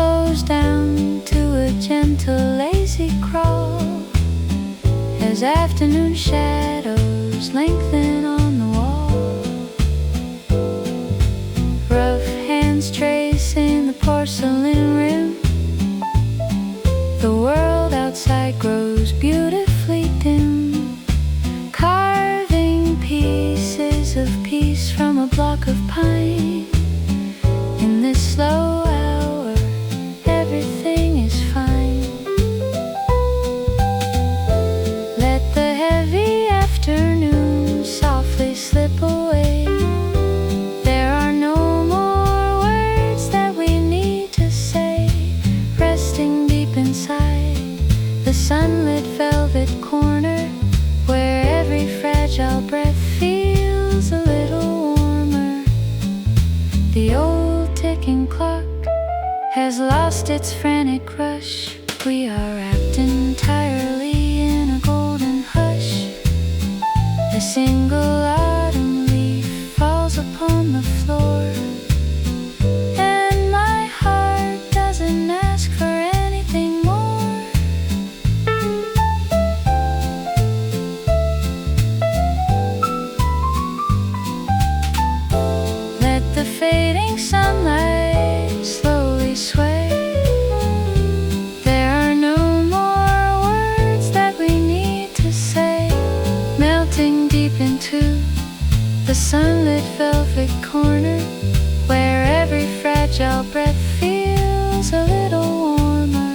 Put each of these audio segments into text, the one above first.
slows down to a gentle, lazy crawl as afternoon shadows lengthen on the wall. Rough hands tracing the porcelain rim. The world outside grows beautifully dim, carving pieces of peace from a block of pine. In this slow hour, everything is fine. Let the heavy afternoon softly slip away. There are no more words that we need to say. Resting deep inside the sunlit velvet corner, where every fragile breath feels a little warmer. The old ticking clock has lost its frantic rush. We are wrapped entirely in a golden hush. A single autumn leaf falls upon the floor, and my heart doesn't ask for anything more. Let the fading sunlight slowly sway. There are no more words that we need to say. Melting deep into the sunlit velvet corner, where every fragile breath feels a little warmer.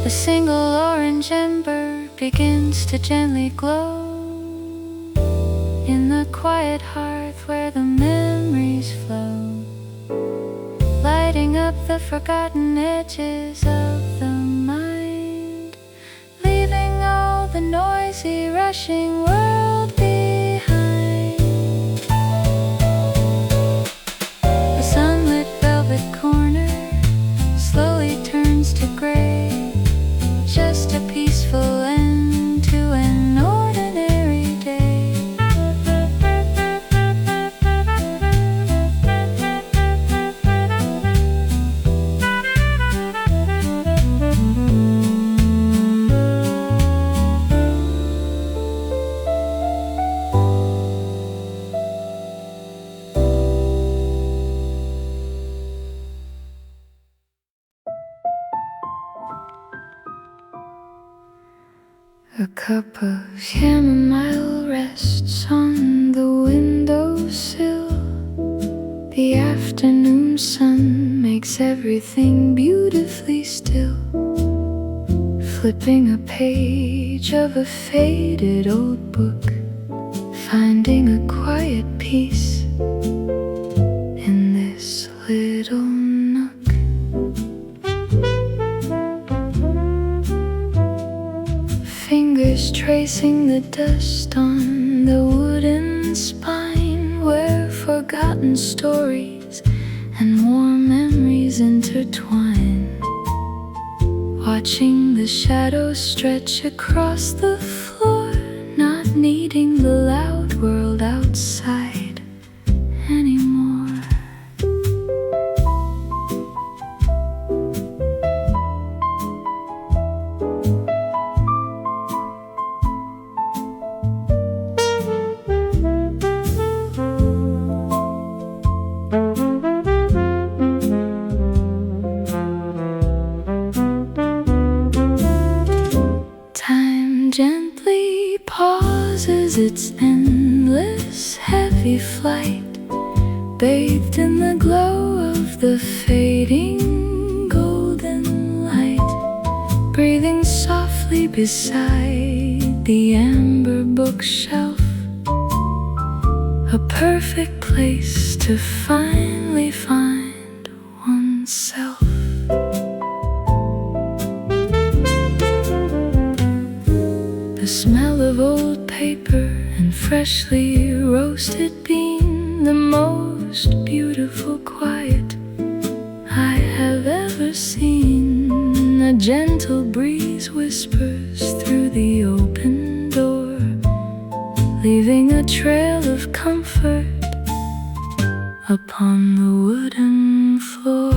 A single orange ember begins to gently glow in the quiet hearth where the memories flow, lighting up the forgotten edges of the mind, leaving all the noisy, rushing world behind. The sunlit velvet corner slowly turns to gray, just a peaceful end to an ordinary day. A cup of chamomile rests on the windowsill. The afternoon sun makes everything beautifully still. Flipping a page of a faded old book, finding a quiet peace in this little nook. Fingers tracing the dust on the wooden spine, where forgotten stories and warm memories intertwine. Watching the shadows stretch across the floor, not needing the loud world outside anymore. Gently pauses its endless heavy flight, bathed in the glow of the fading golden light, breathing softly beside the amber bookshelf, a perfect place to finally find oneself. The smell of old crumpled paper and freshly roasted bean, the most beautiful quiet I have ever seen. A gentle breeze whispers through the open door, leaving a trail of comfort upon the wooden floor.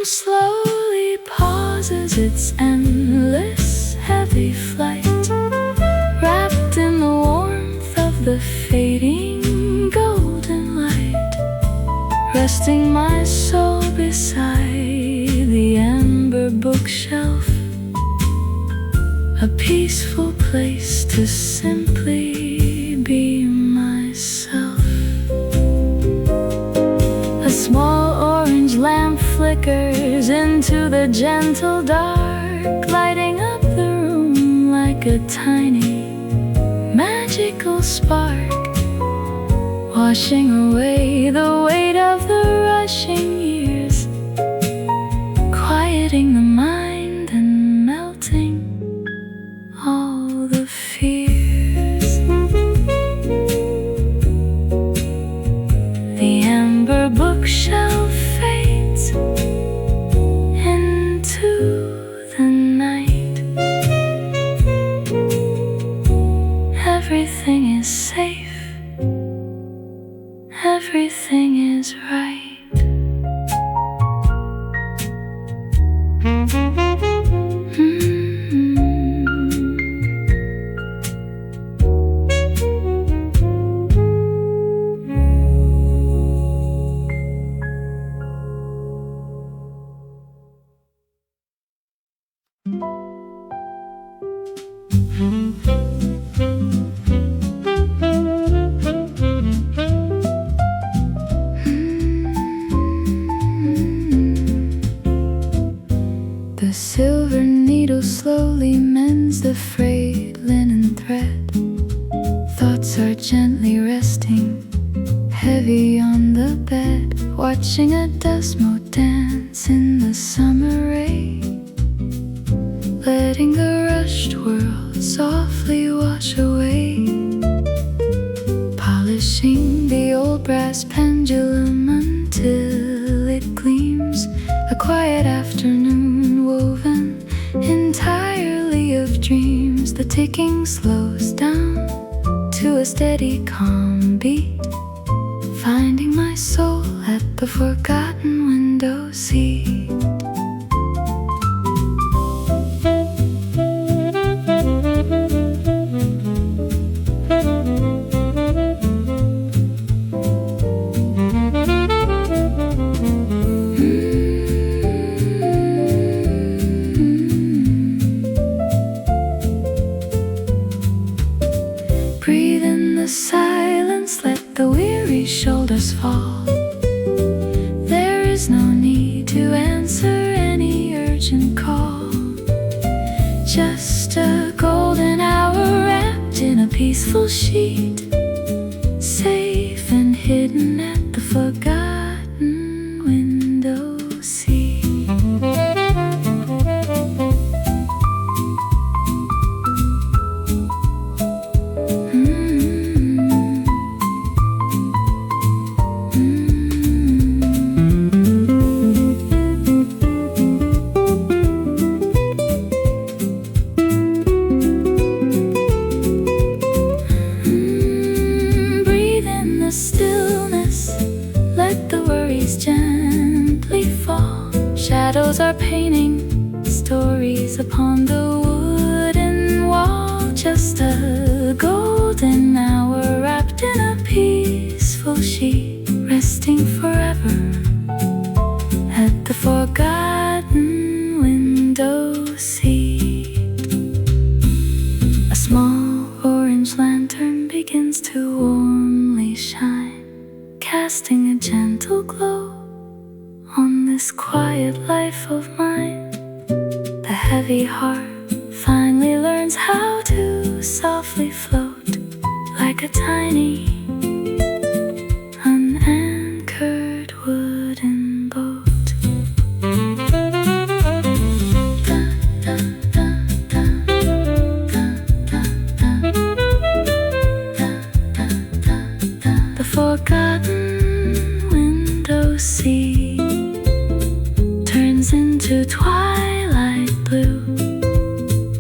Slowly pauses its endless heavy flight, wrapped in the warmth of the fading golden light, resting my soul beside the amber bookshelf, a peaceful place to simply be myself. A small orange lamp flickers into the gentle dark, lighting up the room like a tiny magical spark, washing away the weight of the rushing years, quieting the mind and melting all the fears. The amber bookshelf fades into the night. Everything is safe, everything is right. The silver needle slowly mends the frayed linen thread. Thoughts are gently resting, heavy on the bed, watching a dust mote dance in the summer rain, letting the rushed world softly wash away, polishing the old brass pendulum until it gleams, a quiet afternoon woven entirely of dreams. The ticking slows down to a steady calm beat, finding my soul at the forgotten window seat. Breathe in the silence, let the weary shoulders fall. There is no need to answer any urgent call, just a golden hour wrapped in a peaceful sheet, safe and hidden at the forgotten window seat. Stillness, let the worries gently fall. Shadows are painting stories upon the wooden wall, just a golden hour wrapped in a peaceful sheet, resting forever at the forgotten window seat. A small orange lantern begins to warmly shine, casting a gentle glow on this quiet life of mine. The heavy heart finally learns how to softly float like a tiny, unanchored wooden boat. The forgotten window sea turns into twilight blue.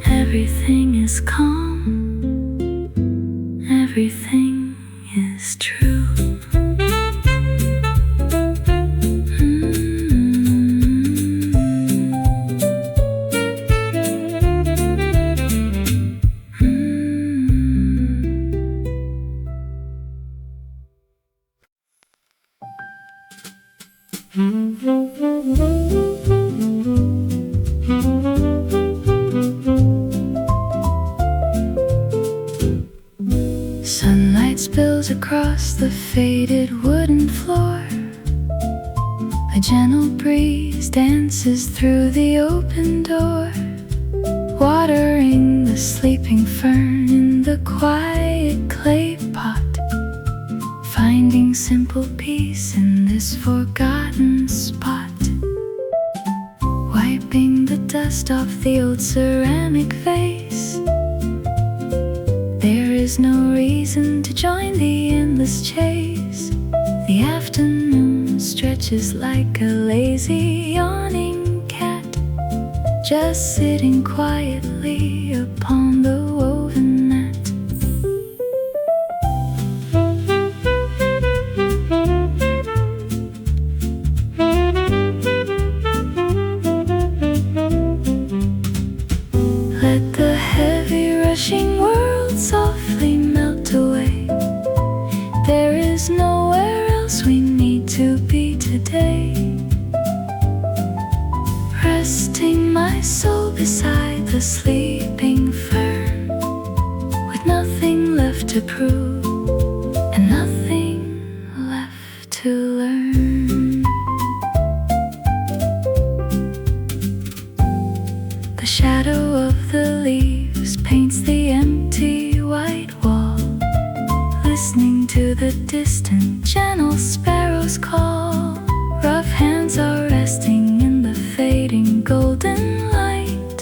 Everything is calm, everything is true. Sunlight spills across the faded wooden floor. A gentle breeze dances through the open door, watering the sleeping fern in the quiet clay pot, finding simple peace in this forgotten spot, wiping the dust off the old ceramic vase. There is no reason to join the endless chase. The afternoon stretches like a lazy yawning cat, just sitting quietly upon the woven mat. Let the heavy rushing world softly melt away. There is nowhere else we need to be today. Resting my soul beside the sleeping fern, with nothing left to prove and nothing left to learn. The shadow of the leaves paints the empty white wall, listening to the distant gentle sparrows call. Rough hands are resting in the fading golden light.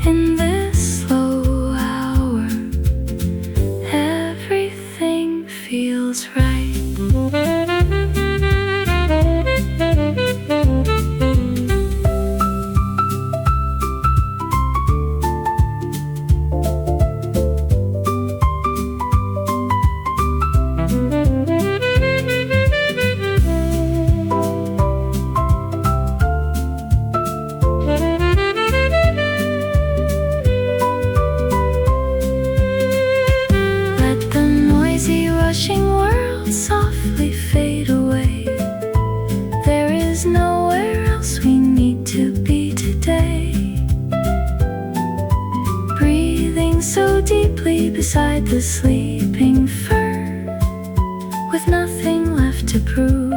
In this slow hour, everything feels right. Rushing world softly fade away. There is nowhere else we need to be today. Breathing so deeply beside the sleeping fern, with nothing left to prove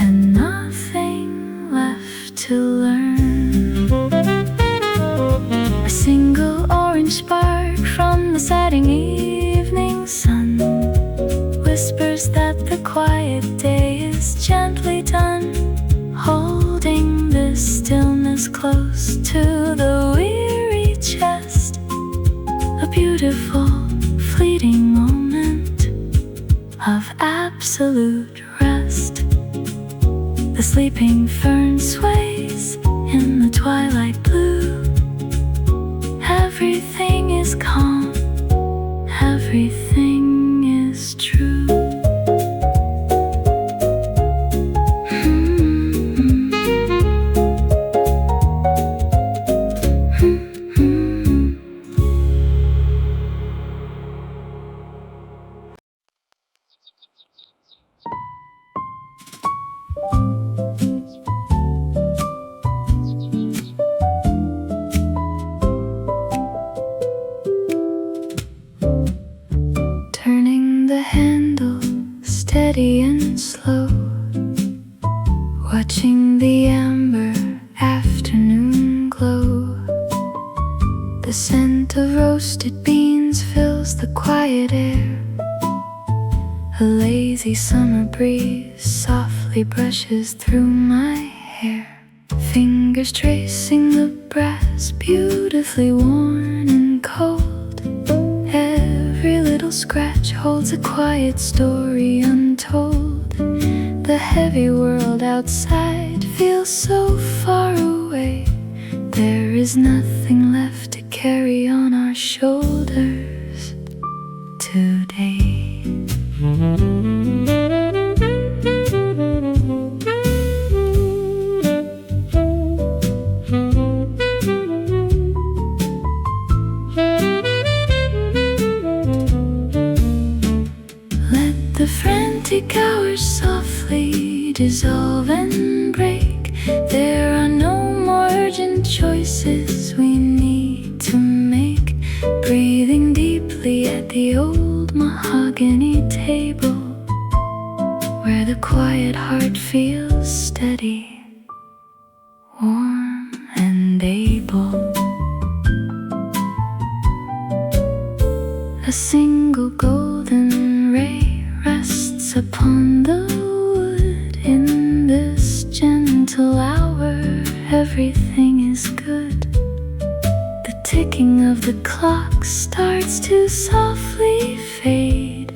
and nothing left to learn. A single orange spark from the setting evening sun whispers that the quiet day is gently done, holding this stillness close to the weary chest. A beautiful, fleeting moment of absolute rest. The sleeping fern sways in the twilight blue. Everything is calm, everything is true. Turning the handle steady steady and slow, watching the amber afternoon glow. The scent of roasted beans fills the quiet air. A lazy summer breeze softly brushes through my hair. Fingers tracing the brass, beautifully worn and cold. Every little scratch holds a quiet story untold. The heavy world outside feels so far away. There is nothing left to carry on our shoulders today. Let the frantic hours softly dissolve and break. There are no more urgent choices we need to make. Breathing deeply at the old mahogany table, where the quiet heart feels steady, warm and able. A single golden ray rests upon the wood. In this gentle hour, everything is good. The ticking of the clock starts to softly fade,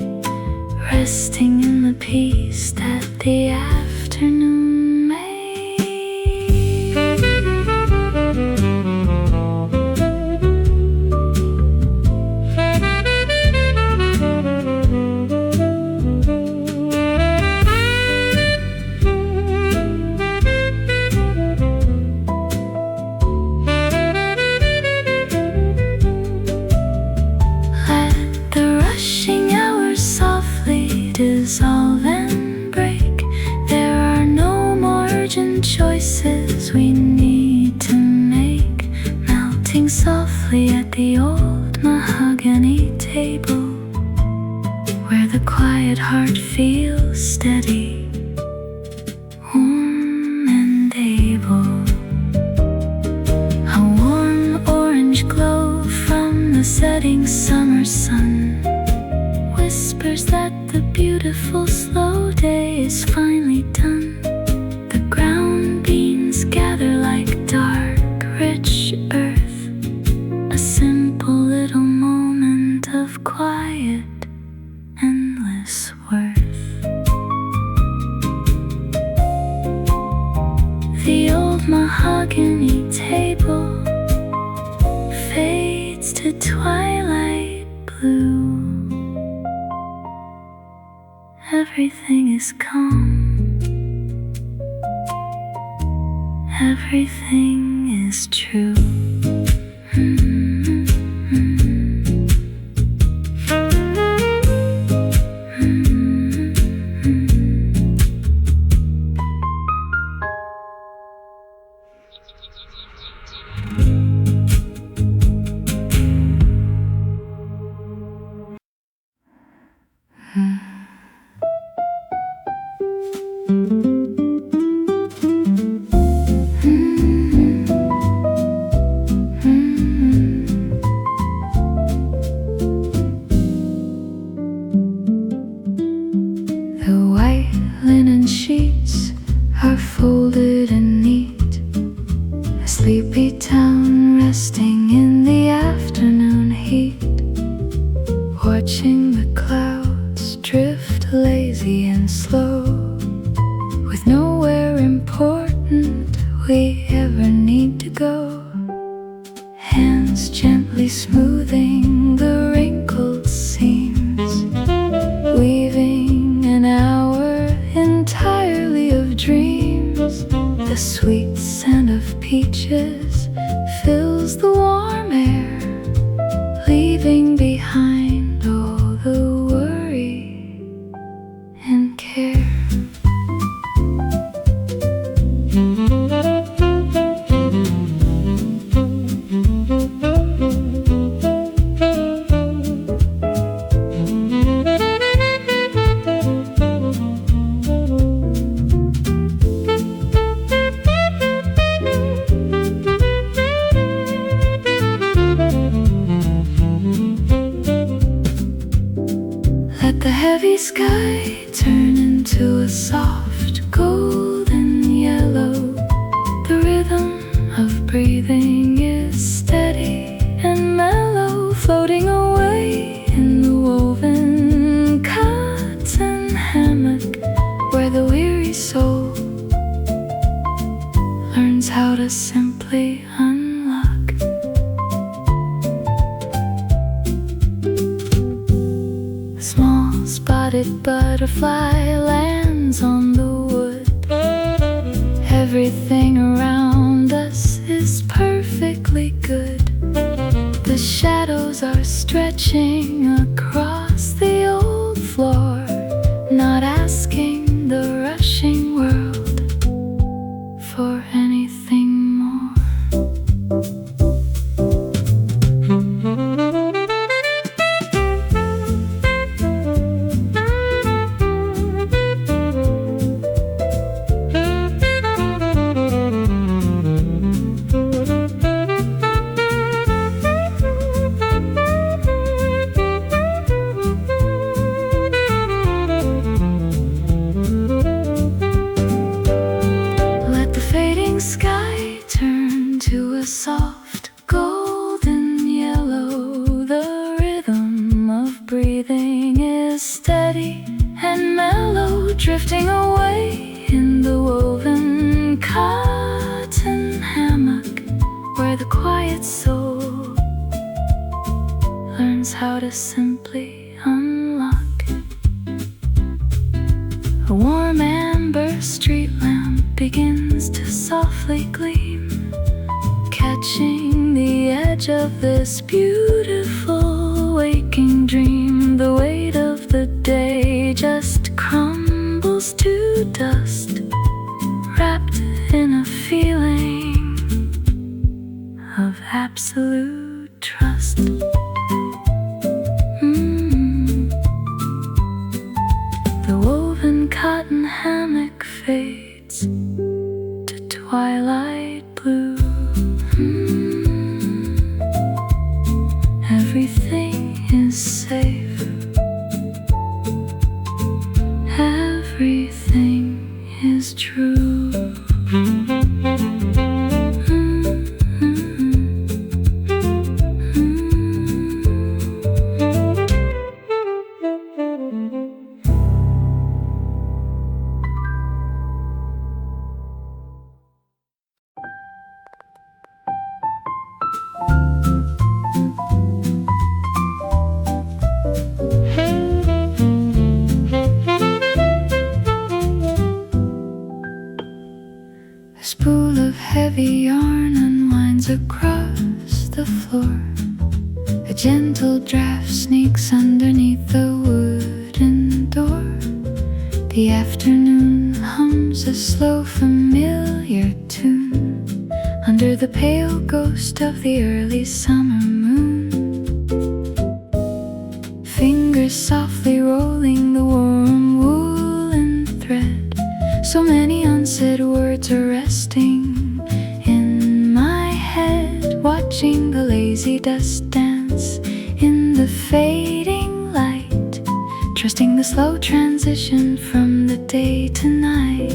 resting in the peace that the afternoon made. Dissolve and break. There are no more urgent choices we need to make. Melting softly at the old mahogany table, where the quiet heart feels steady, warm and able. A warm orange glow from the setting summer sun whispers that the beautiful slow day is finally done. The ground beans gather like dark, rich earth, a simple little moment of quiet, endless worth. The old mahogany table fades to twilight blue. Everything is calm, everything is true. Sheets are folded and neat, a sleepy town resting in the afternoon heat, watching the clouds drift lazy and slow, with nowhere important we ever need to go. Hands gently smoothing the wrinkled seams, weaving an hour entirely of dreams. The sweet scent of peaches fills the warm air, leaving behind all the worry and care. turn into a soft golden yellow. The rhythm of breathing is steady and mellow, floating away in the woven cotton hammock, where the weary soul learns how to simply unlock. A small spotted butterfly lands on the wood. Everything around us is perfectly good. The shadows are stretching across the old floor, not asking the rushing world for anything more. Sky turn to a soft golden yellow. The rhythm of breathing is steady and mellow, drifting away in the woven cotton hammock, where the quiet soul learns how to simply unlock. A warm amber street lamp begins to softly gleam, catching the edge of this beautiful waking dream. The weight of the day just crumbles to dust, wrapped in a feeling of absolute trust. The woven cotton hammock fades to twilight blue. Everything is safe. Everything is true. A spool of heavy yarn unwinds across the floor. A gentle draft sneaks underneath the wooden door. The afternoon hums a slow, familiar tune under the pale ghost of the early summer moon. Fingers softly rolling the warm woolen thread. So many unsaid words are resting in my head, watching the lazy dust dance in the fading light, trusting the slow transition from the day to night.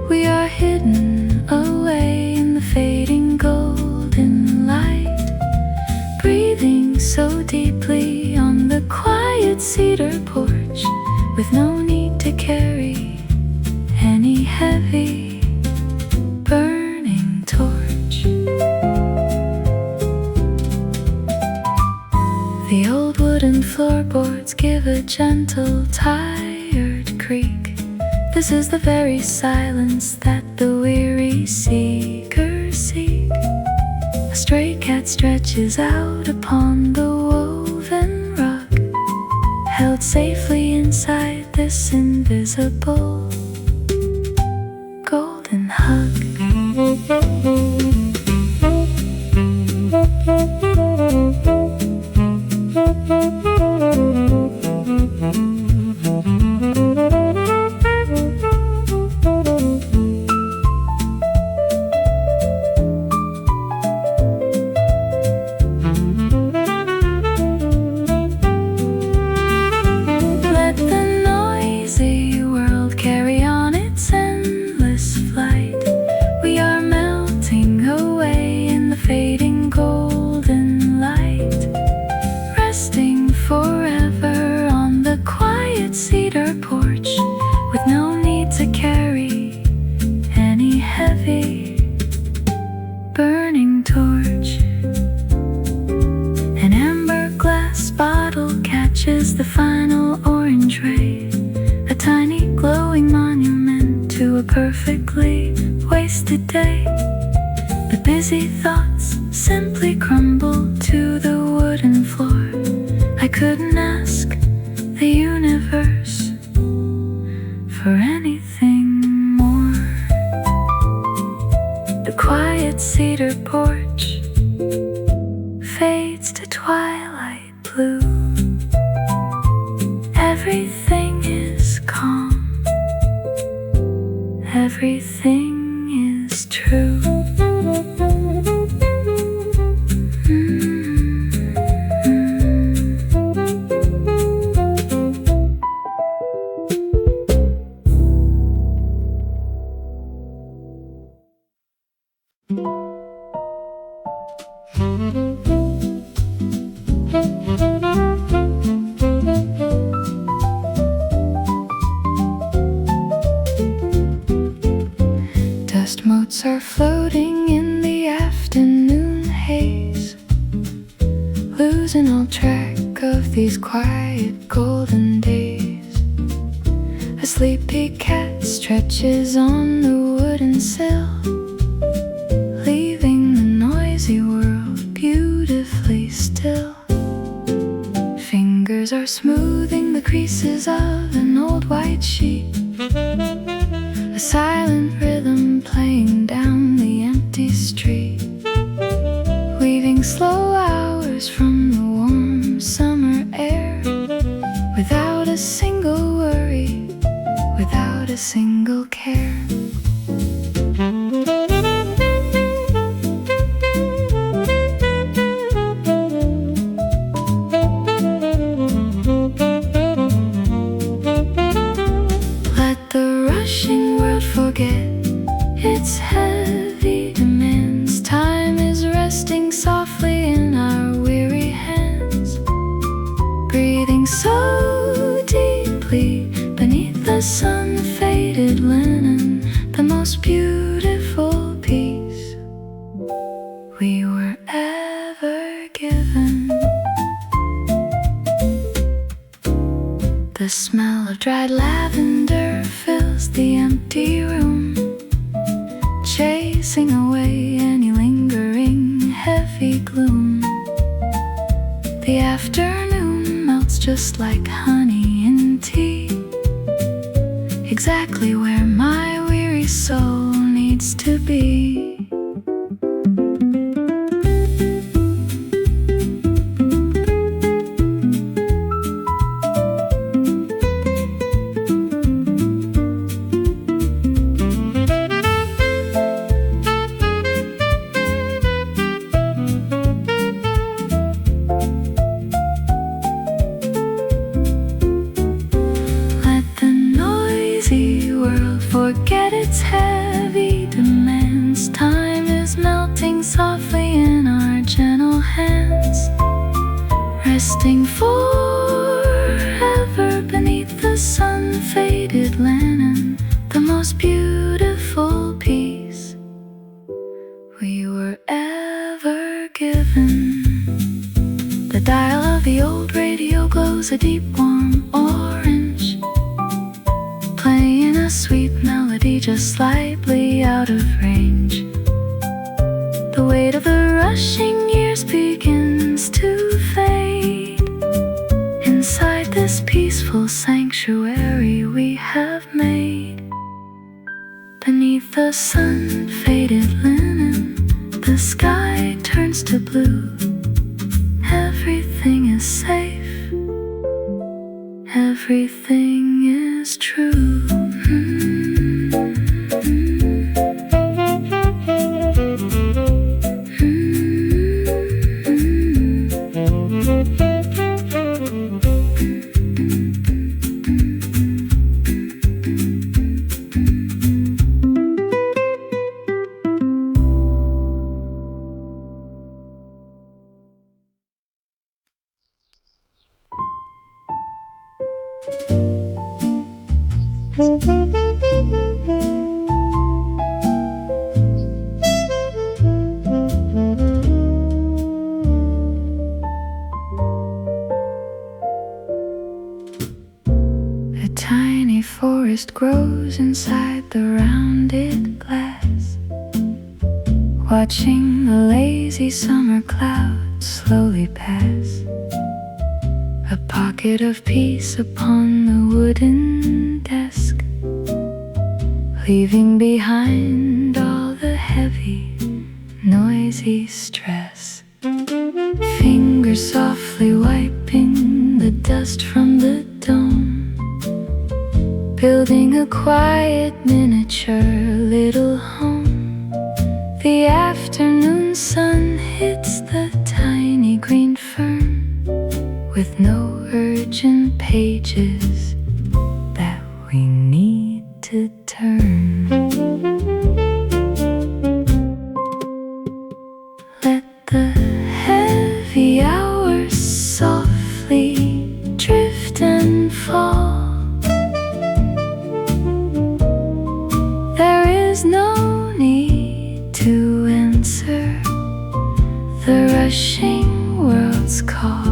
We are hidden away in the fading golden light, breathing so deeply on the quiet cedar porch, with no need to carry any heavy burning torch. The old wooden floorboards give a gentle, tired creak. This is the very silence that the weary seekers seek. A stray cat stretches out upon the woven rug, held safely inside this invisible golden hug. Let the noisy world carry on its endless flight. We are melting away in the fading golden light, resting forever on the quiet cedar porch, with no need to carry any heavy burning torch. An amber glass bottle catches the final orange ray, a tiny glowing monument to a perfectly wasted day. The busy thoughts simply crumble to the wooden floor. I couldn't ask the universe for anything more. The quiet cedar porch fades to twilight blue. Everything is calm, everything is true. Dust motes are floating in the afternoon haze, losing all track of these quiet golden days. A sleepy cat stretches on the wooden sill, leaving the noisy world beautifully still. Fingers are smoothing the creases of an old white sheet, a silent rhythm playing down the empty street, weaving slow hours from the warm summer air, without a single worry, without a single care. Let the rushing world forget its heavy demands. Time is resting softly in our weary hands, breathing so deeply beneath the sun-faded linen, the most beautiful piece we were ever given. The smell of dried lavender fills the empty room, chasing away any lingering heavy gloom. The afternoon melts just like honey in tea, exactly where my weary soul needs to be. Forget its heavy demands. Time is melting softly in our gentle hands, resting forever beneath the sun-faded linen, the most beautiful piece we were ever given. The dial of the old radio glows a deep warm orange, playing a sweet melody just slightly out of range. The weight of the rushing years begins to fade inside this peaceful fade. Beneath the sun, faded linen, the sky turns to blue. Everything is safe, everything is true. A tiny forest grows inside the rounded glass, watching the lazy summer clouds slowly pass. A pocket of peace upon the wooden desk, leaving behind all the heavy, noisy stress. Fingers softly wiping the dust from the dome, building a quiet miniature little home. The afternoon sun hits the tiny green fern with no urgent pages that we need to turn. Let the heavy hours softly drift and fall. There is no need to answer the rushing world's call.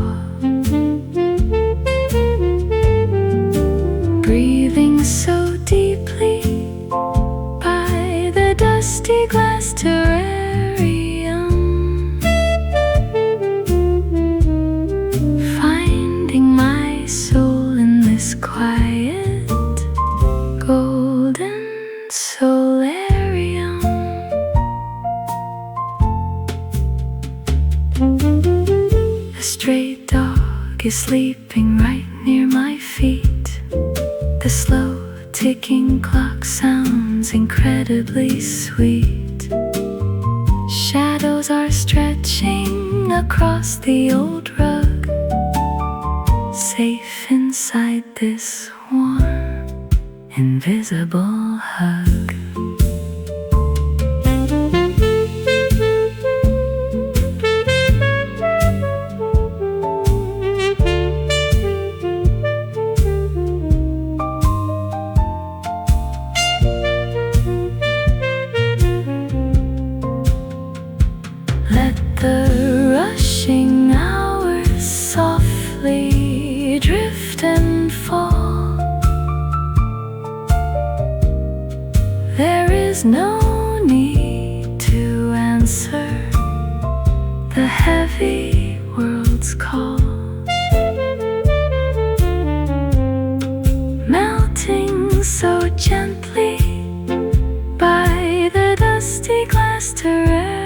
Breathing so deeply by the dusty glass terrarium, finding my soul in this quiet golden solarium. A stray dog is sleeping right near my feet. The slow ticking clock sounds incredibly sweet. Shadows are stretching across the old rug, safe inside this warm, invisible hug. Let the rushing hours softly drift and fall. There is no need to answer the heavy world's call. Melting so gently by the dusty glass terrarium,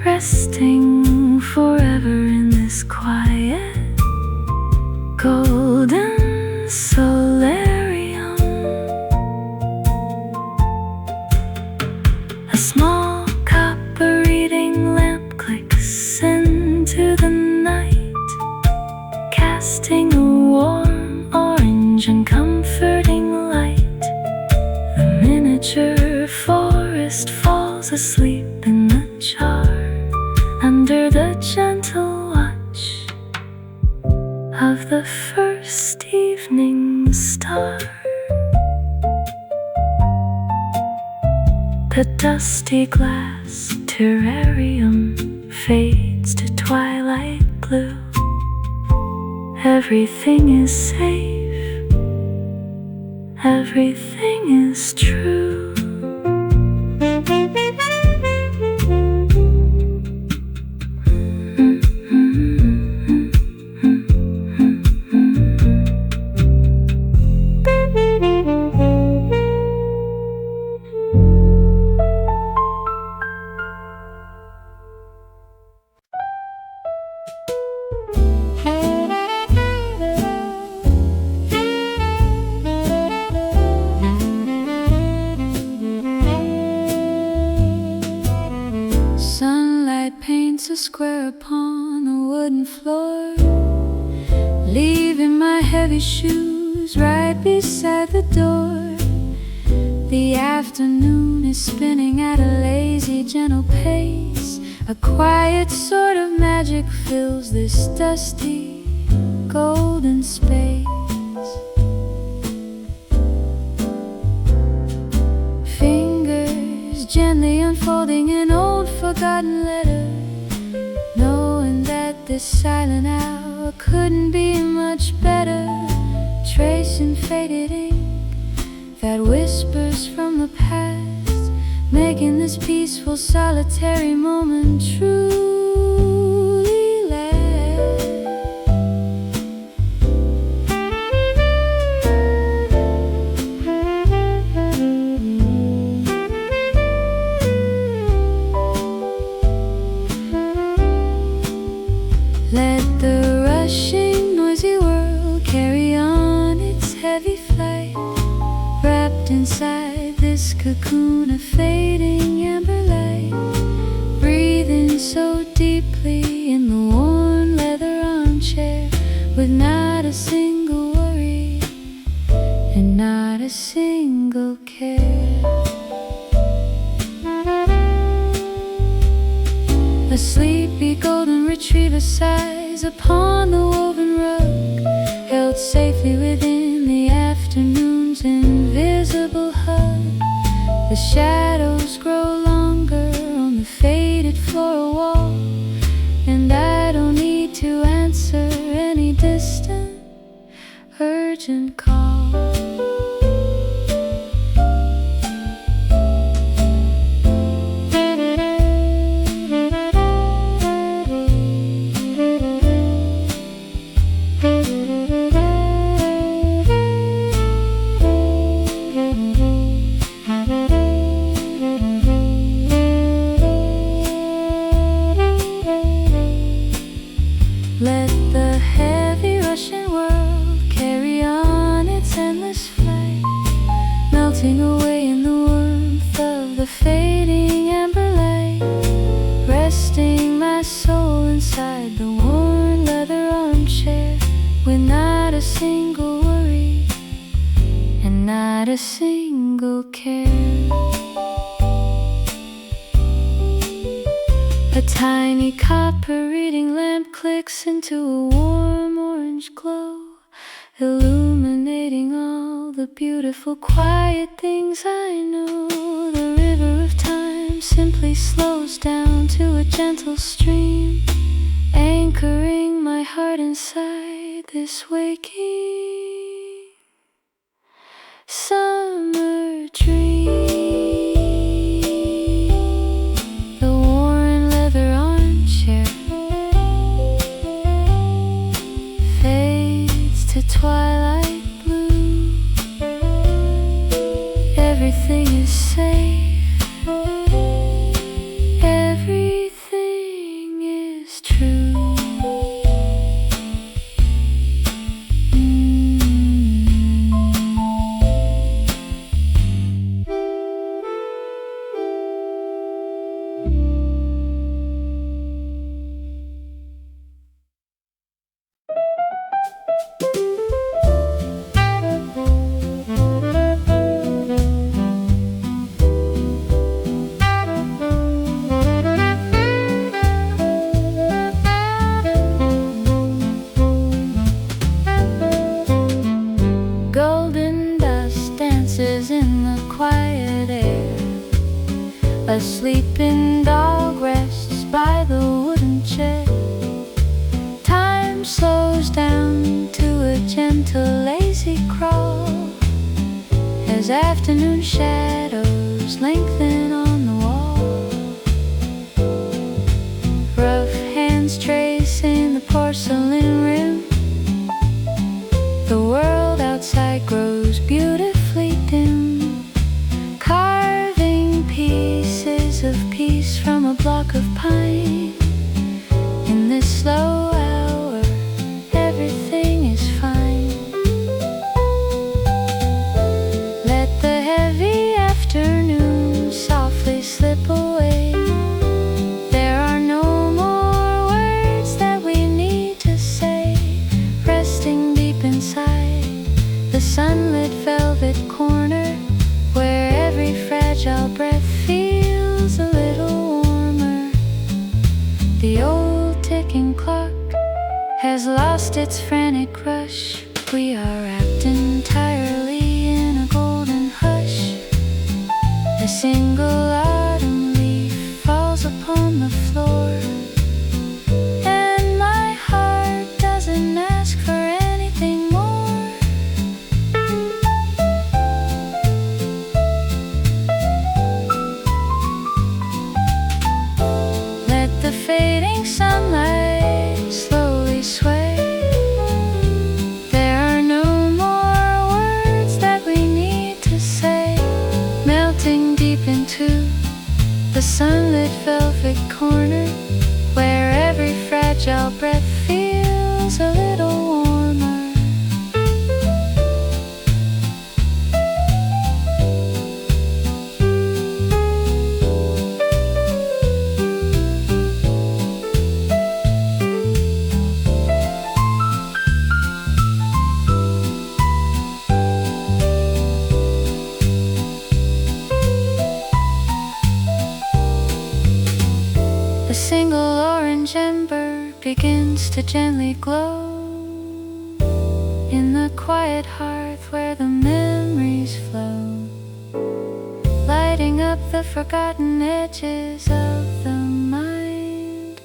resting forever in this quiet golden solarium. A small copper reading lamp clicks into the night, casting a warm orange and comforting light. The miniature forest falls asleep in the jar, under the gentle watch of the first evening star. The dusty glass terrarium fades to twilight blue. Everything is safe, everything is true. square upon the wooden floor, leaving my heavy shoes right beside the door. The afternoon is spinning at a lazy, gentle pace. A quiet sort of magic fills this dusty, golden space. Fingers gently unfolding an old forgotten letter, knowing that this silent hour couldn't be much better. Tracing faded ink that whispers from the past, making this peaceful, solitary moment truly last. Let the rushing, noisy world carry on its heavy flight, wrapped inside this cocoon of fading amber light. Breathing so deeply in the worn leather armchair, with not a single worry and not a single care. A sleepy golden retriever sighs upon the woven rug, held safely within the afternoon's invisible hug. The shadows grow longer on the faded floral wall, and I don't need to answer any distant, urgent call. Let the heavy rushing world carry on its endless flight, melting away in the warmth of the fading amber light. Resting my soul inside the worn leather armchair, with not a single worry and not a single care. A tiny copper reading lamp clicks into a warm orange glow, illuminating all the beautiful, quiet things I know. The river of time simply slows down to a gentle stream, anchoring my heart inside this waking summer dream. Twilight blue, everything is safe, everything is true. A sleeping dog rests by the wooden chair. Time slows down to a gentle, lazy crawl, as afternoon shadows lengthen on the wall. Rough hands tracing the porcelain rim. The world outside grows beautifully dim, carving pieces of peace from a block of pine. In this slow hour, everything is fine. Let the heavy afternoon softly slip away. There are no more sunlit velvet corner where every fragile breath feels a little warmer. The old ticking clock has lost its frantic rush. We are wrapped entirely in a golden hush. A single autumn leaf falls upon the floor, and my heart doesn't ask for anything more. Let the fading sunlight slowly sway. There are no more words that we need to say. Melting deep into the sunlit velvet corner where every fragile breath feels a little warmer. A single orange ember begins to gently glow in the quiet hearth where the memories flow, lighting up the forgotten edges of the mind,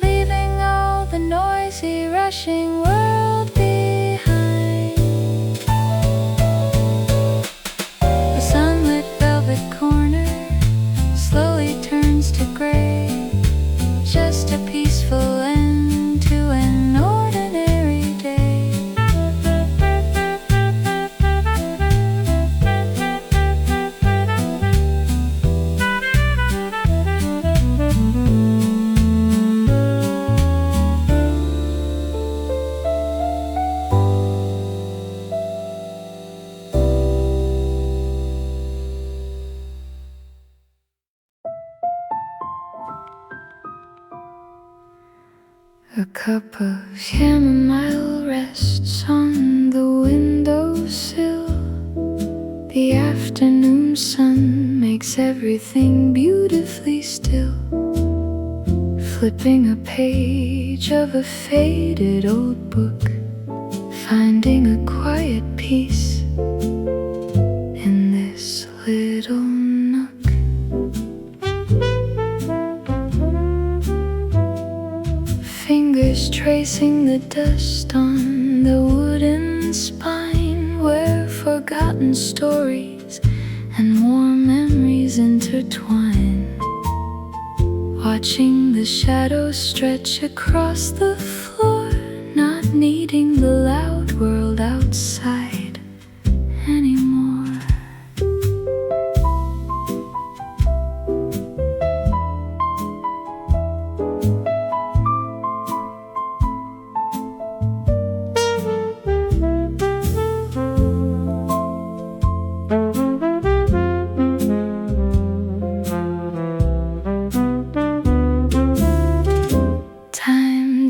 leaving all the noisy, rushing world behind. The sunlit velvet corner slowly turns to gray, just a peaceful end to an ordinary day. A cup of chamomile rests on the windowsill. The afternoon sun makes everything beautifully still. Flipping a page of a faded old book, finding a quiet peace in this little nook. Fingers tracing the dust on the wooden spine where forgotten stories and warm memories intertwine. Watching the shadows stretch across the floor, not needing the loud world outside anymore.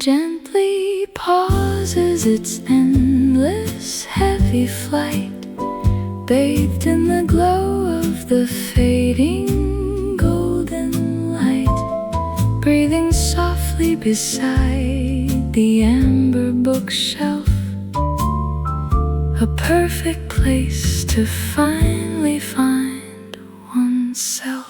Gently pauses its endless heavy flight, bathed in the glow of the fading golden light, breathing softly beside the amber bookshelf, a perfect place to finally find oneself.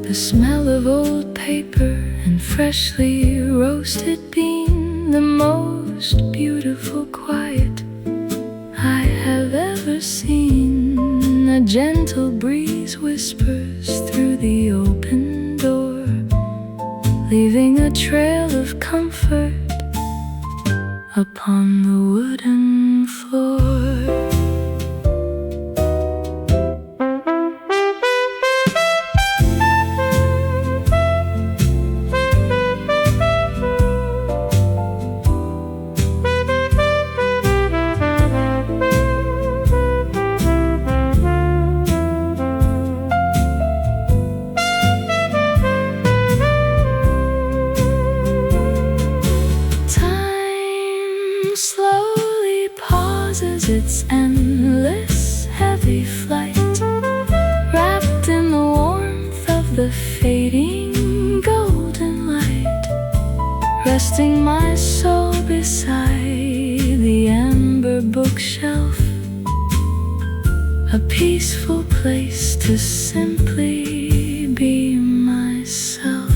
The smell of old paper and freshly roasted bean, the most beautiful quiet I have ever seen. A gentle breeze whispers through the open door, leaving a trail of comfort upon the wooden floor. Time resting my soul beside the amber bookshelf, a peaceful place to simply be myself.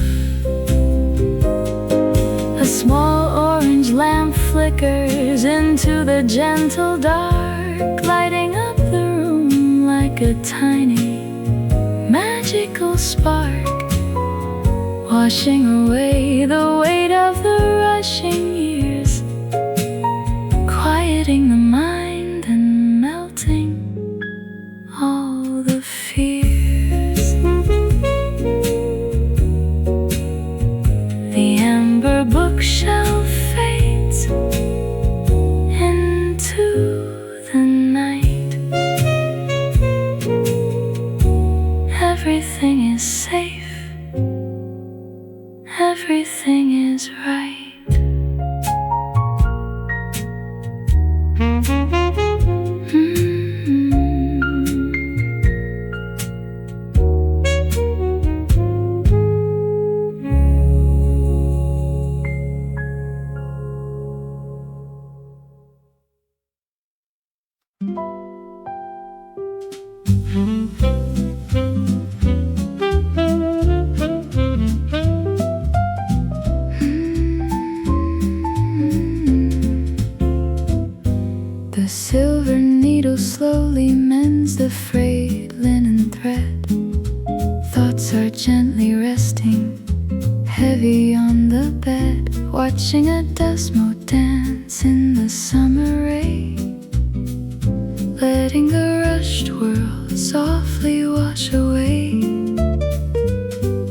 A small orange lamp flickers into the gentle dark, lighting up the room like a tiny magical spark, washing away the weight of the rushing years, quieting the mind and melting all the fears. The amber bookshelf fades into the night. Everything is safe, everything is right. The silver needle slowly mends the frayed linen thread. Thoughts are gently resting, heavy on the bed, watching a dust mote dance in the summer rain, letting the rushed world softly wash away,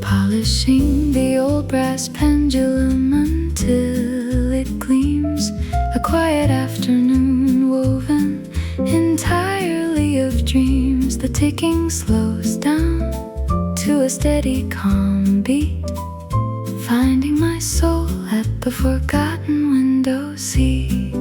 polishing the old brass pendulum until it gleams, a quiet afternoon woven entirely of dreams. The ticking slows down to a steady calm beat, finding my soul at the forgotten window seat.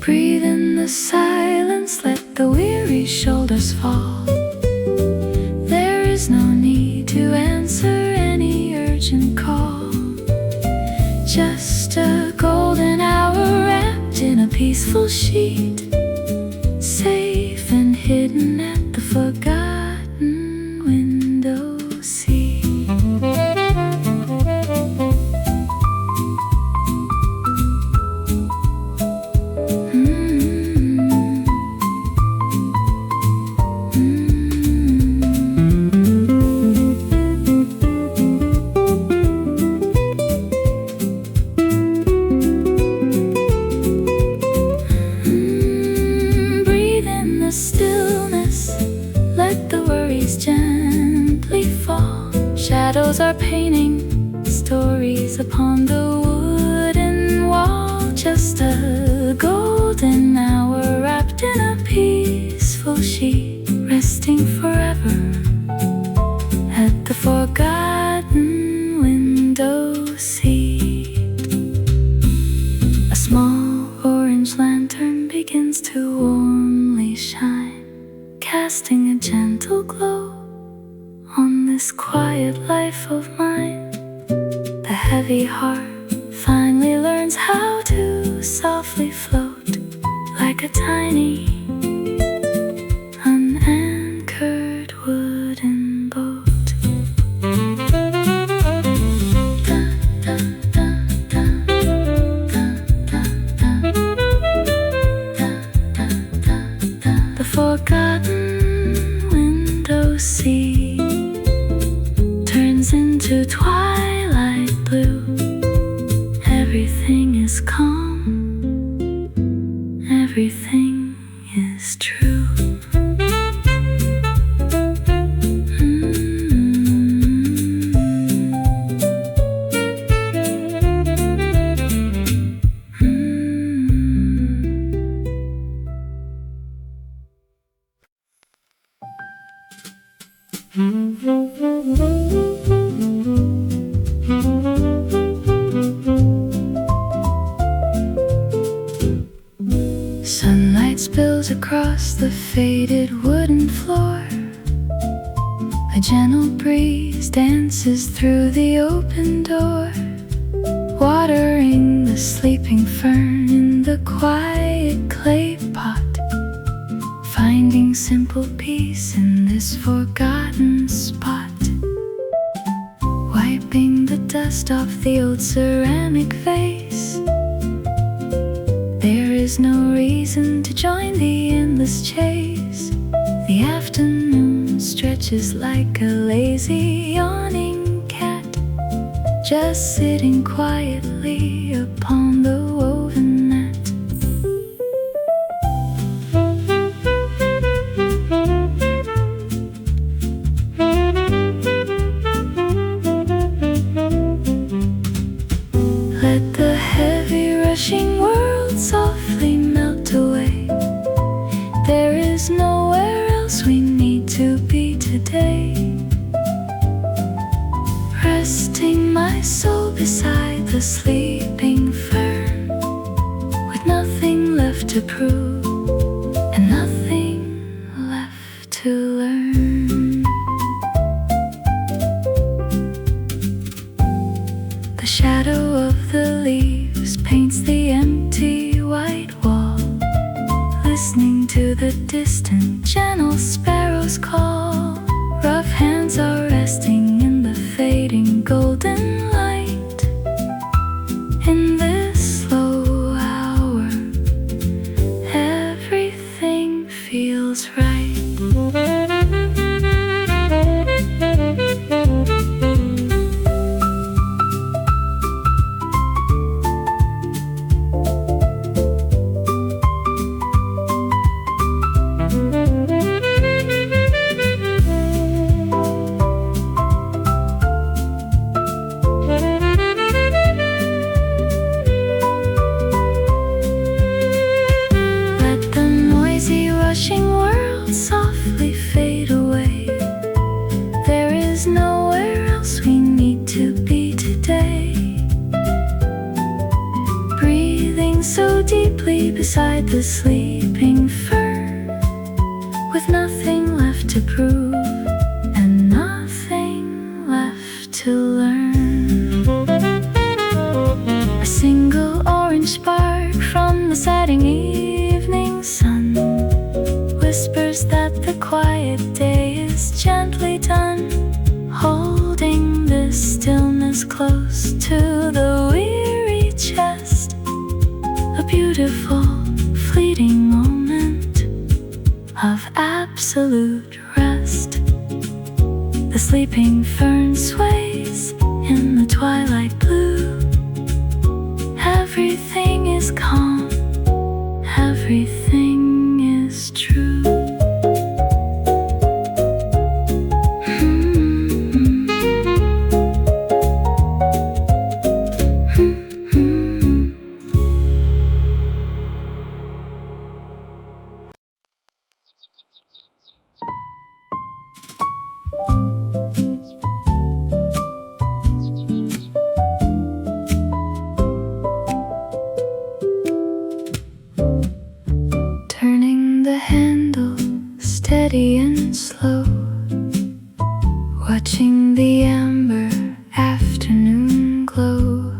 Breathe in the silence, let the weary shoulders fall. There is no need to answer any urgent call, just a golden hour wrapped in a peaceful sheet, safe and hidden at the forgotten window seat. Stillness, let the worries gently fall. Shadows are painting stories upon the wooden wall, just a golden hour wrapped in a peaceful sheet, resting forever at the forgotten window seat. A small orange lantern begins to warmly shine, casting a gentle glow on this quiet life of mine. The heavy heart finally learns how to softly float like a tiny unanchored wooden boat. The forgotten window seat turns into twilight blue. Everything is calm, everything is true. Sunlight spills across the faded wooden floor. A gentle breeze dances through the open door, watering the sleeping fern in the quiet clay pot, finding simple peace in this forgotten spot. Wiping the dust off the old ceramic vase, there is no reason to join the endless chase. The afternoon stretches like a lazy yawning cat, just sitting quietly upon the woven mat. Let the heavy rushing world softly melt away. There is nowhere else we need to be today. Resting my soul beside the sleeping fern, with nothing left to prove and nothing left to learn. The shadow of the leaves paints the empty white wall, listening to the distant gentle sparrows call. Rough hands are resting in the fading golden light. In this slow hour, everything feels right. Rushing world softly fade away. There is nowhere else we need to be today. Breathing so deeply beside the sleeping fern, with nothing left to prove and nothing left to learn. A single orange spark from the setting evening sun whispers that the quiet day is gently done, holding this stillness close to the weary chest. A beautiful, fleeting moment of absolute rest. The sleeping fern sways in the twilight blue. Everything is calm, everything is true. Turning the handle steady and slow, watching the amber afternoon glow.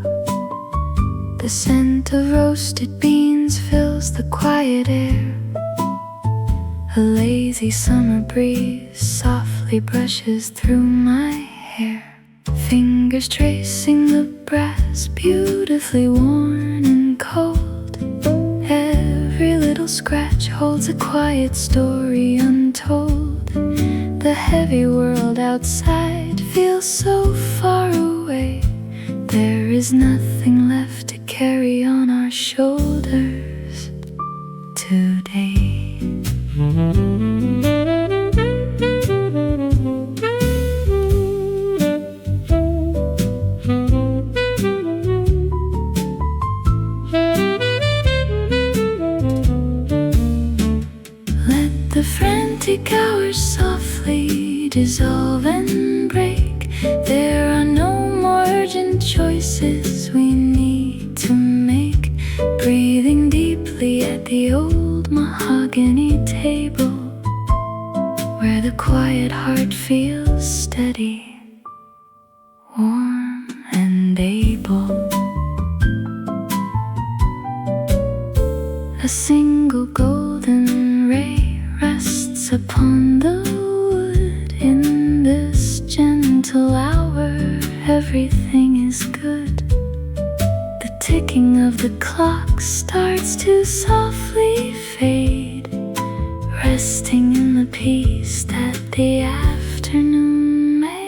The scent of roasted beans fills the quiet air. A lazy summer breeze softly brushes through my hair. Fingers tracing the brass, beautifully worn and cold. Every little scratch holds a quiet story untold. The heavy world outside feels so far away. There is nothing left to carry on our shoulders today. The frantic hours softly dissolve and break. There are no more urgent choices we need to make. Breathing deeply at the old mahogany table, where the quiet heart feels steady, warm and able. A single golden ray rests upon the wood. In this gentle hour, everything is good. The ticking of the clock starts to softly fade, resting in the peace that the afternoon made.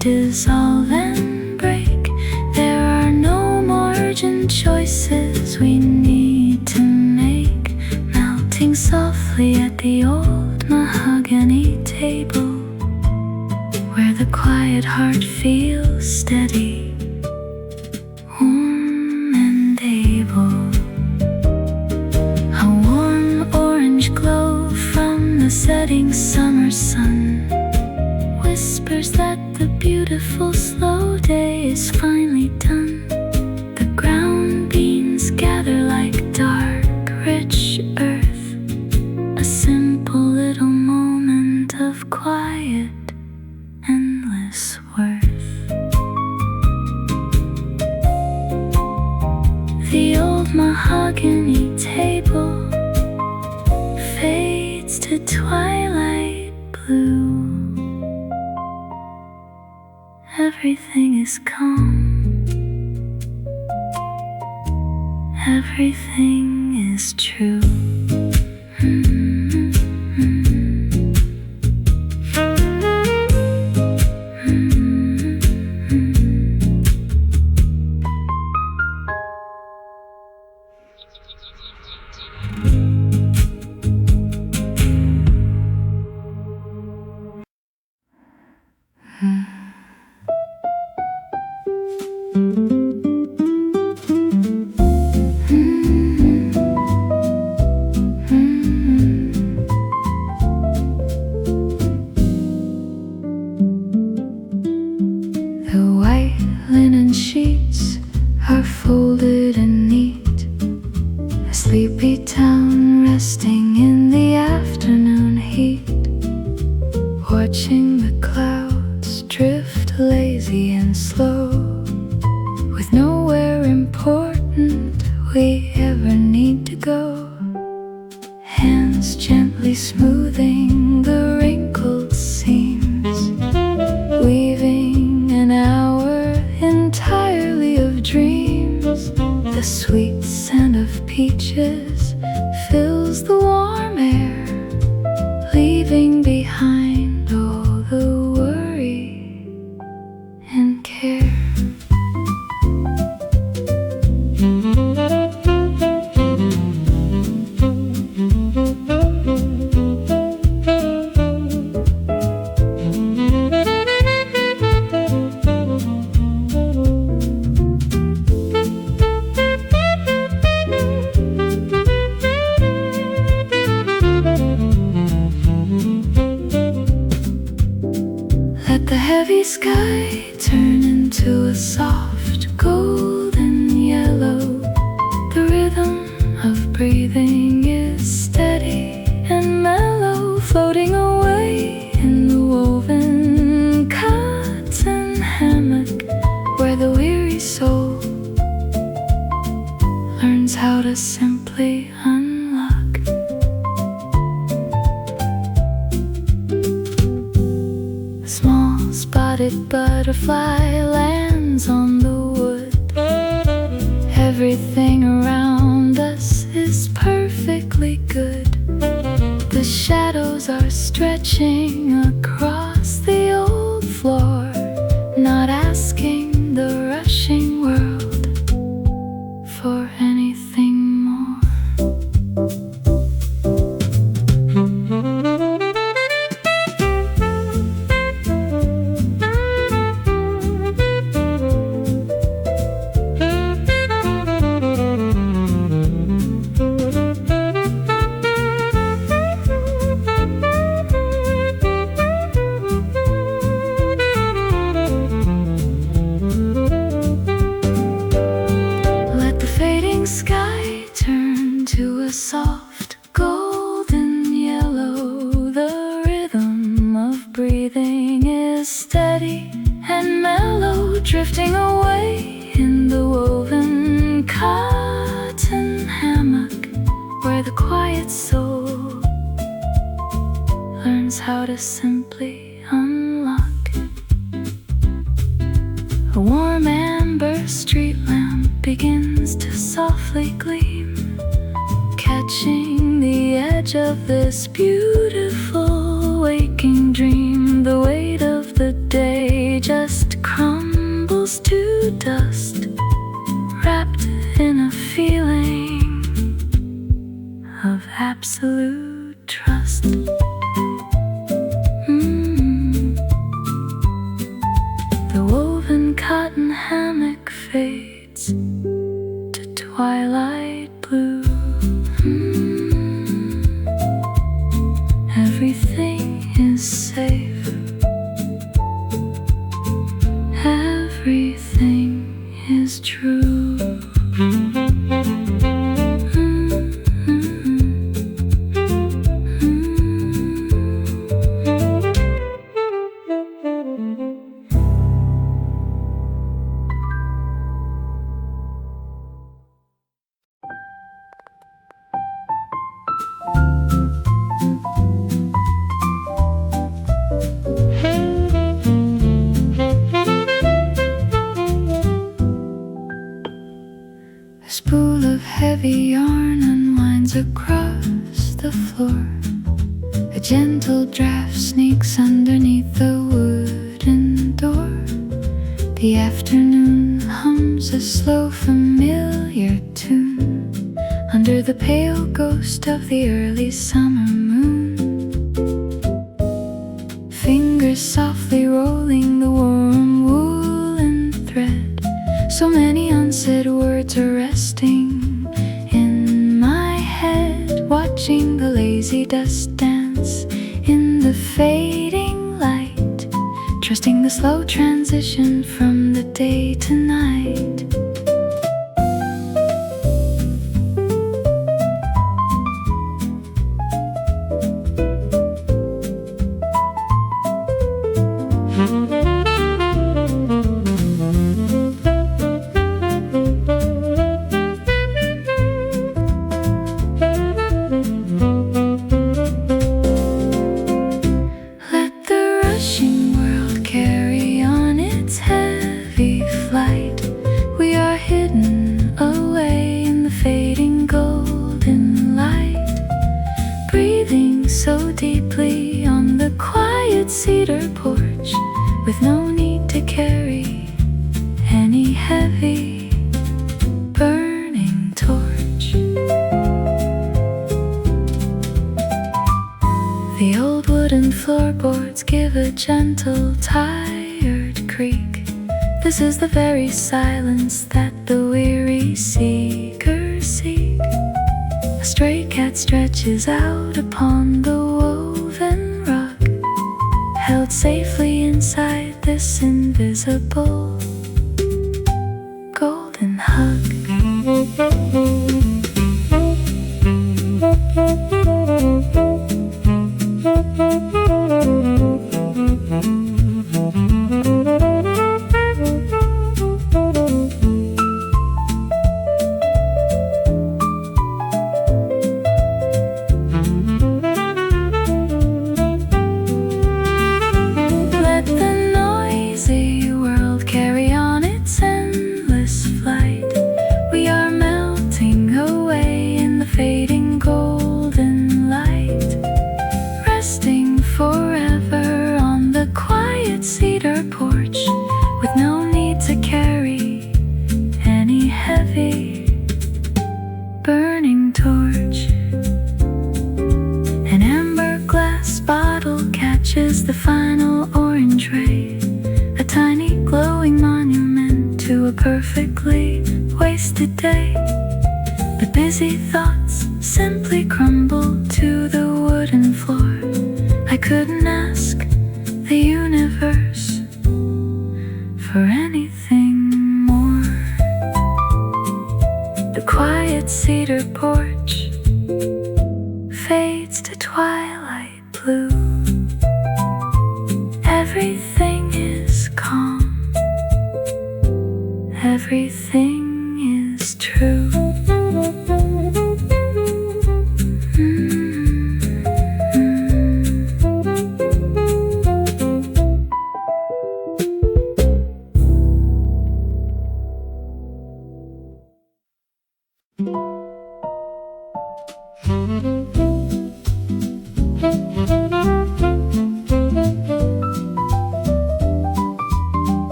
Dissolve and break. There are no more urgent choices we need to make. Melting softly at the old mahogany table, where the quiet heart feels steady, warm and able. A warm orange glow from the setting summer sun whispers that the beautiful slow day is finally done. The ground beans gather like dark, rich earth, a simple little moment of quiet, endless worth. The old mahogany table fades to twilight blue. Everything is calm, everything is true. Sheets are folded and neat, a sleepy town resting in the afternoon heat, watching the clouds drift lazy and slow, with nowhere important we ever need to go. Hands gently smoothing the wrinkled seams, weaving an hour entirely of dreams. The sweet scent of peaches fills the warm air, leaving behind all the worry and care. Let the heavy sky turn into a soft golden yellow. The rhythm of breathing is steady and mellow, floating away in the woven cotton hammock, where the weary soul learns how to simply unlock. A small spotted butterfly lands on the wood. Everything around us is perfectly good. The shadows are stretching across the old floor, not asking the rushing world away in the woven cotton hammock, where the quiet soul learns how to simply unlock. A warm amber street lamp begins to softly gleam, catching the edge of this beautiful waking dream. The weight of the day just crumbles to dust, wrapped in a feeling of absolute trust. The woven cotton hammock fades to twilight blue. Everything is safe. Everything is true. A spool of heavy yarn unwinds across the floor. A gentle draft sneaks underneath the wooden door. The afternoon hums a slow, familiar tune under the pale ghost of the early summer moon. Fingers softly rolling the warm woolen thread. So many unsaid words are resting in my head, watching the lazy dust dance in the fading light, trusting the slow transition from the day to night. We are hidden away in the fading golden light, breathing so deeply on the quiet cedar porch, with no need to carry any heavy burning torch. The old wooden floorboards give a gentle, tired creak. This is the very silence that the weary seekers seek. A stray cat stretches out upon the woven rug, held safely inside this invisible golden hug. Fading golden light, resting forever on the quiet cedar porch, with no need to carry any heavy burning torch. An amber glass bottle catches the final orange ray, a tiny glowing monument to a perfectly wasted day. But busy thoughts simply crumble to the wooden floor. I couldn't ask the universe for anything more. The quiet cedar porch fades to twilight blue. Everything is calm. everything is true.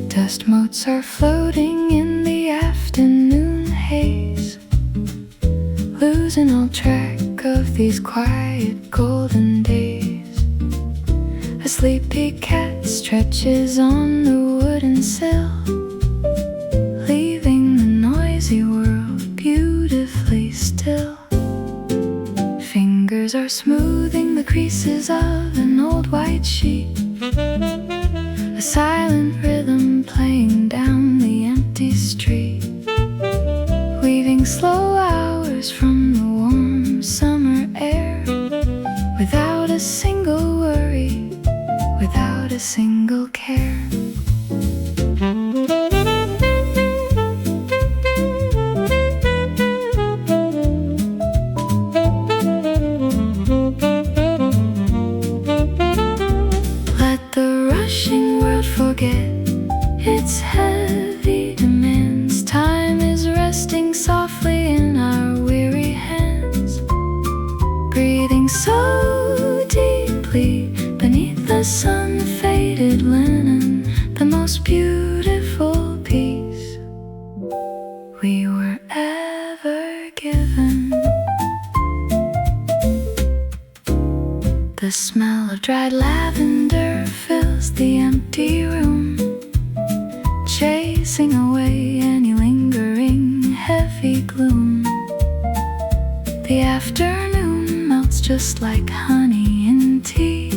Dust motes are floating in the afternoon haze, losing all track of these quiet golden days. A sleepy cat stretches on the wooden sill, leaving the noisy world beautifully still. Fingers are smoothing the creases of an old white sheet, a silent rhythm playing down the empty street, weaving slow hours from the warm summer air, without a single worry, without a single care. Forget its heavy demands. Time is resting softly in our weary hands, breathing so deeply beneath the sun-faded linen, the most beautiful piece we were ever given. The smell of dried lavender fills the empty room, chasing away any lingering heavy gloom. The afternoon melts just like honey in tea,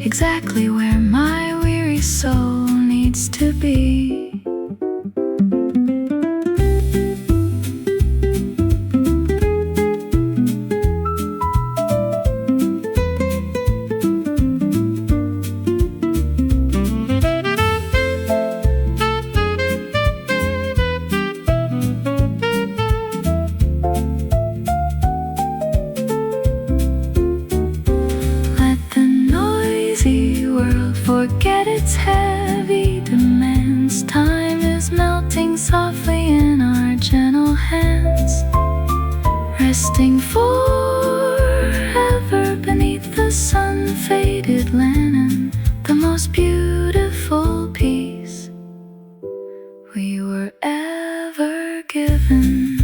exactly where my weary soul needs to be. Forget its heavy demands. Time is melting softly in our gentle hands, resting forever beneath the sun-faded linen, the most beautiful piece we were ever given.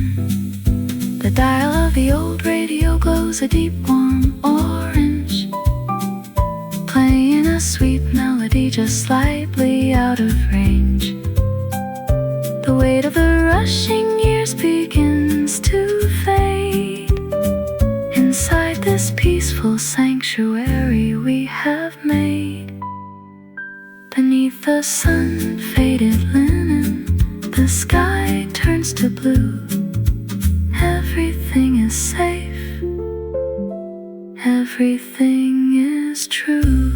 The dial of the old radio glows a deep warm orange, playing a sweet melody just slightly out of range. The weight of the rushing years begins to fade inside this peaceful sanctuary we have made. Beneath the sun-faded linen, the sky turns to blue. Everything is safe, everything is true.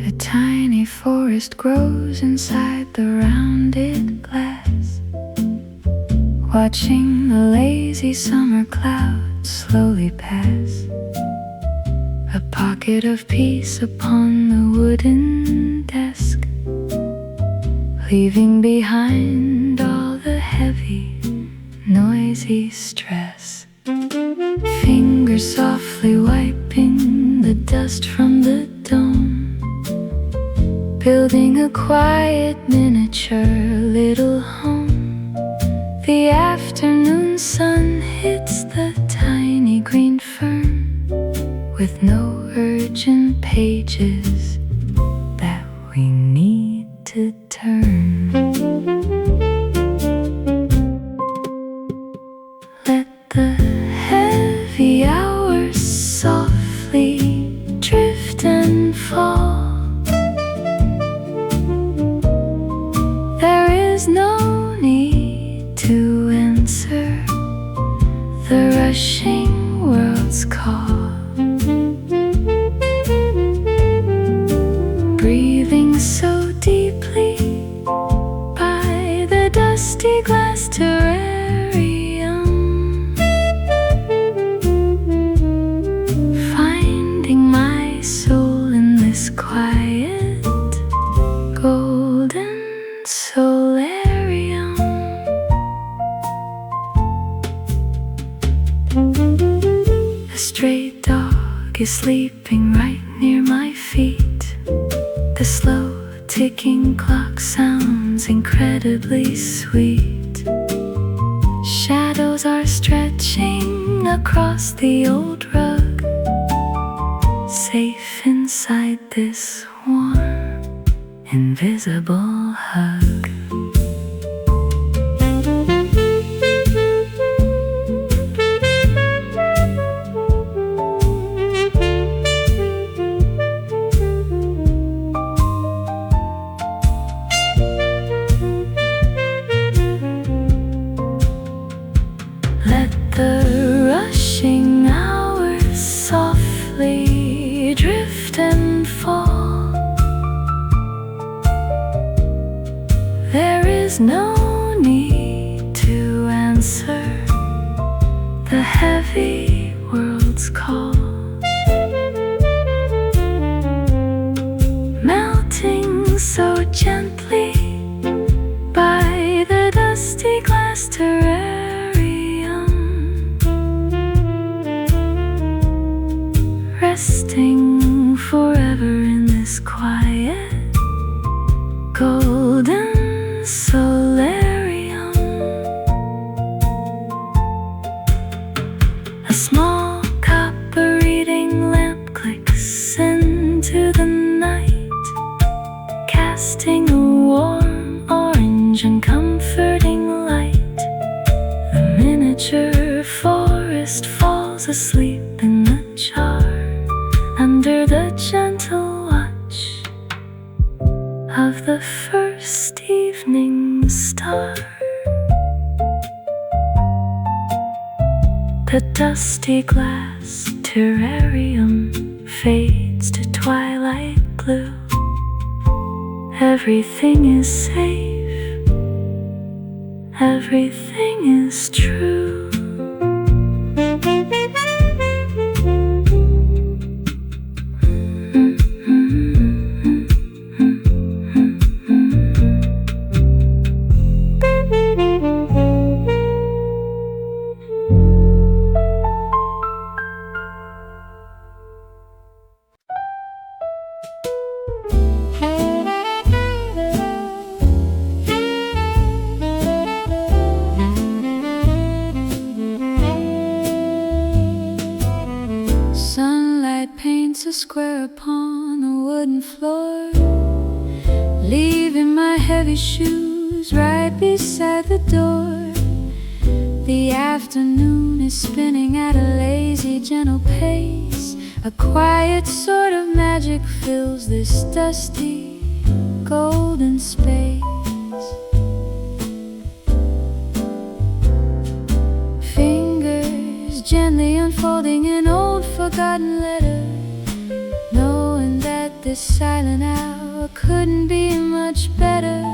A tiny forest grows inside the rounded glass, watching the lazy summer clouds slowly pass. A pocket of peace upon the wooden desk, leaving behind all the heavy, noisy stress. Fingers softly wiping the dust from the dome, building a quiet miniature little home. The afternoon sun hits the tiny green fern with no urgent pages that we need to turn. Let the heavy hours softly drift and fall. There is no need to answer the rushing world's call. Breathing so deeply by the dusty glass terrarium, finding my soul in this quiet golden solarium. A stray dog is sleeping right near my feet. The slow ticking clock sounds incredibly sweet. Shadows are stretching across the old rug, safe inside this warm, invisible hug. Let the rushing hours softly drift and fall. There is no need to answer the heavy world's call. Melting so gently by the dusty glass terrarium, resting forever in this quiet golden solarium. A small copper reading lamp clicks into the night, casting a warm orange and comforting light. The miniature forest falls asleep in the jar under the gentle watch of the first evening star. The dusty glass terrarium fades to twilight blue. Everything is safe, everything is true. Sunlight paints a square upon the wooden floor, leaving my heavy shoes right beside the door. The afternoon is spinning at a lazy, gentle pace. A quiet sort of magic fills this dusty, golden space. Fingers gently unfolding an old forgotten letter, knowing that this silent hour couldn't be much better.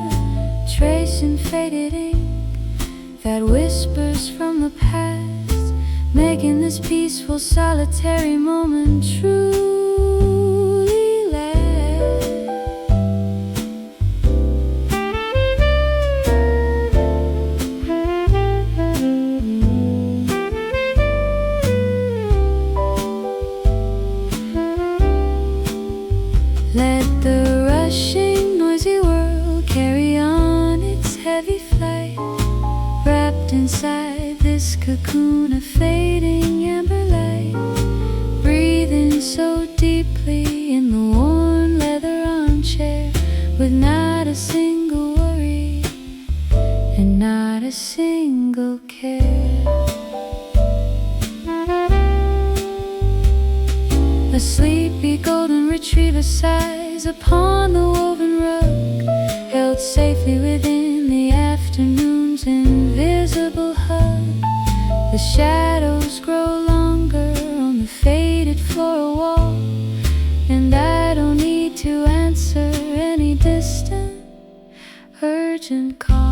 Tracing faded ink that whispers from the past, making this peaceful, solitary moment truly last. Let the rushing inside this cocoon of fading amber light, breathing so deeply in the worn leather armchair, with not a single worry and not a single care. A sleepy golden retriever sighs upon the woven rug, held safely within the afternoon's invisible hug. The shadows grow longer on the faded floor wall, and I don't need to answer any distant, urgent call.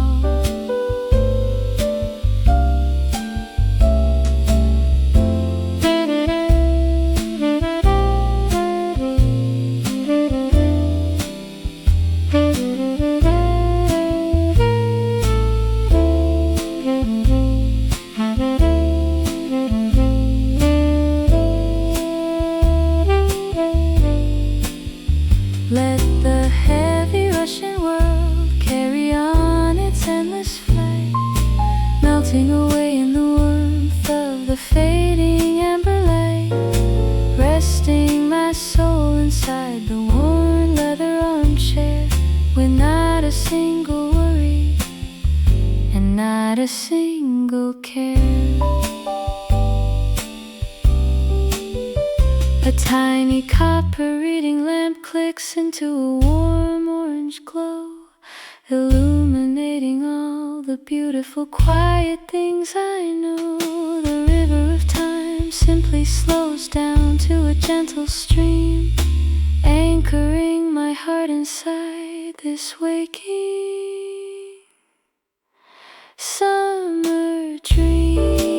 Let the heavy rushing world carry on its endless flight, melting away in the warmth of the fading amber light, resting my soul inside the worn leather armchair, with not a single worry and not a single care. A tiny copper reading lamp clicks into a warm orange glow, illuminating all the beautiful quiet things I know. The river of time simply slows down to a gentle stream, anchoring my heart inside this waking summer dream.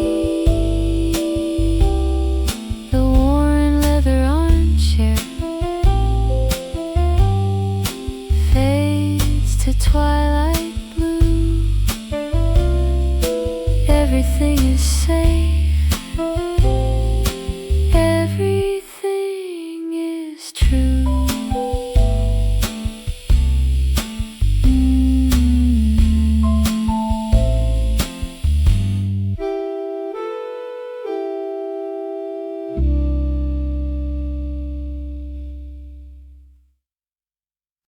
To twilight.